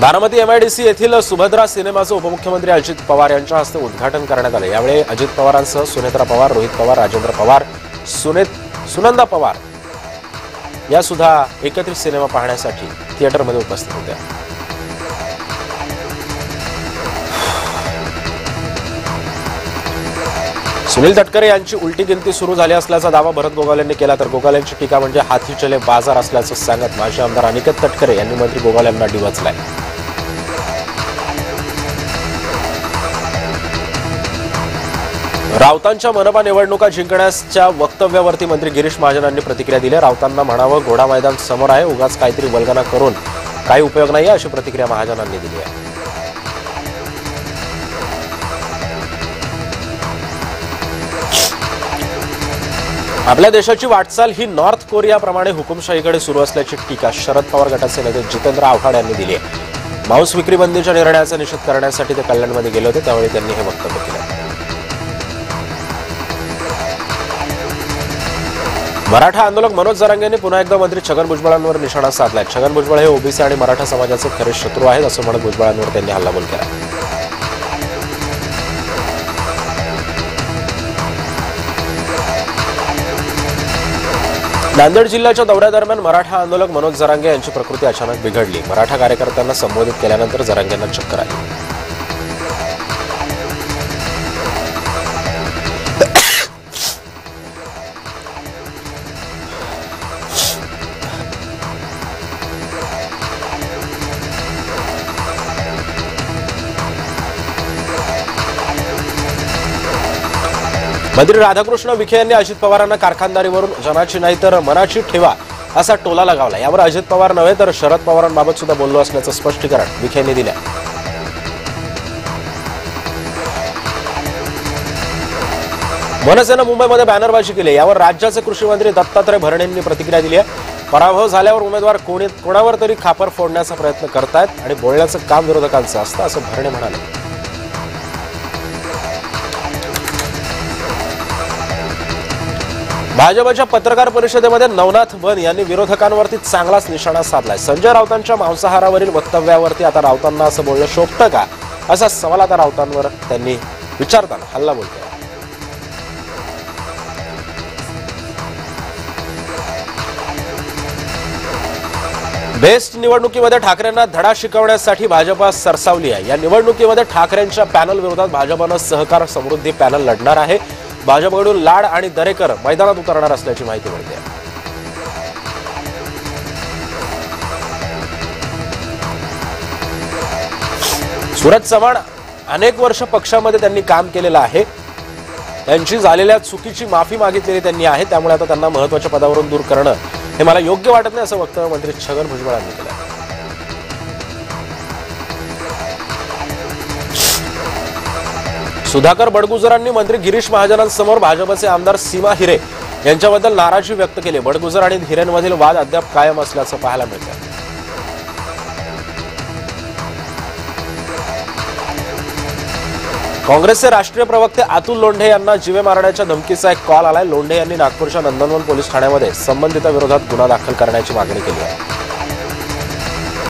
Baramati MIDC येथील सुभद्रा सिनेमाचं उपमुख्यमंत्री अजित पवार यांच्या हस्ते उद्घाटन करण्यात आले। यावेळी अजित पवारांसह सुनेत्रा पवार, रोहित पवार, राजेंद्र पवार, सुनंदा पवार या सुद्धा एकत्रित सिनेमा पाहण्यासाठी थिएटरमध्ये उपस्थित होत्या। सुनील तटकरे यांची उलटी गिनती सुरू झाली असल्याचा दावा भरत गोगावले यांनी केला, तर गोगावले यांची टीका म्हणजे हाती चले बाजार असल्याचं सांगत माजी आमदार अनिकेत तटकरे यांनी मंत्री गोगावले यांना डिवचलाय। राऊतांच्या मनपा निवडणुका जिंकण्याच्या वक्तव्यावरती मंत्री गिरीश महाजन यांनी प्रतिक्रिया दिली। राऊतांना म्हणावं घोडा मैदान समोर आहे, उगाच काहीतरी वल्गना करून काही उपयोग नाही अशी प्रतिक्रिया महाजनांनी दिली आहे। आपल्या देशाची वाटचाल ही नॉर्थ कोरियाप्रमाणे हुकुमशाहीकडे सुरू असल्याची टीका शरद पवार गटाचे नेते जितेंद्र आव्हाड यांनी दिली आहे। मांस विक्री बंदीच्या निर्णयाचा निषेध करण्यासाठी ते कल्याणमध्ये गेले होते, त्यावेळी त्यांनी हे वक्तव्य केलं। मराठा आंदोलक मनोज जरांगे यांनी पुन्हा एकदा मंत्री छगन भुजबळांवर निशाणा साधलाय। छगन भुजबळ हे ओबीसी आणि मराठा समाजाचे खरे शत्रू आहेत असं म्हणत भुजबळांवर त्यांनी हल्लाबोल केला। नांदेड जिल्ह्याच्या दौऱ्यादरम्यान मराठा आंदोलक मनोज जरांगे यांची प्रकृती अचानक बिघडली। मराठा कार्यकर्त्यांना संबोधित केल्यानंतर जरांगेंना चक्कर आली। मंत्री राधाकृष्ण विखे यांनी अजित पवारांना कारखानदारीवरून जनाची नाही तर मनाची ठेवा असा टोला लगावला। यावर अजित पवार नव्हे तर शरद पवारांबाबत सुद्धा बोललो असल्याचं स्पष्टीकरण विखे यांनी दिलं। मनसेनं मुंबईमध्ये बॅनरबाजी केली, यावर राज्याचे कृषी मंत्री दत्तात्रय भरणे यांनी प्रतिक्रिया दिली आहे। पराभव झाल्यावर उमेदवार कोणावर तरी खापर फोडण्याचा प्रयत्न करतायत आणि बोलण्याचं काम विरोधकांचं असतं असं भरणे म्हणाले। भाजपच्या पत्रकार परिषदेमध्ये नवनाथ वन यांनी विरोधकांवरती चांगलाच निशाणा साधलाय। संजय राऊतांच्या मांसाहारावरील वक्तव्यावरती आता राऊतांना असं बोलणं शोभतं का असा सवाल आता राऊतांवर त्यांनी विचारताना हल्लाबोल केला। बेस्ट निवडणुकीमध्ये ठाकरेंना धडा शिकवण्यासाठी भाजप सरसावली आहे। या निवडणुकीमध्ये ठाकरेंच्या पॅनल विरोधात भाजपनं सहकार समृद्धी पॅनल लढणार आहे। भाजपकडून लाड आणि दरेकर मैदानात उतरणार असल्याची माहिती मिळते। सूरज चव्हाण अनेक वर्ष पक्षामध्ये त्यांनी काम केलेलं आहे, त्यांची झालेल्या चुकीची माफी मागितलेली त्यांनी आहे, त्यामुळे आता त्यांना महत्त्वाच्या पदावरून दूर करणं हे मला योग्य वाटत नाही असं वक्तव्य मंत्री छगन भुजबळ यांनी केलं। सुधाकर बडगुजरांनी मंत्री गिरीश महाजनांसमोर भाजपचे आमदार सीमा हिरे यांच्याबद्दल नाराजी व्यक्त केली। बडगुजर आणि हिरेंमधील वाद अद्याप कायम असल्याचं पाहायला मिळतं। काँग्रेसचे राष्ट्रीय प्रवक्ते अतुल लोंढे यांना जीवे मारण्याच्या धमकीचा एक कॉल आलाय। लोंढे यांनी नागपूरच्या नंदनवन पोलीस ठाण्यामध्ये संबंधितांविरोधात गुन्हा दाखल करण्याची मागणी केली आहे।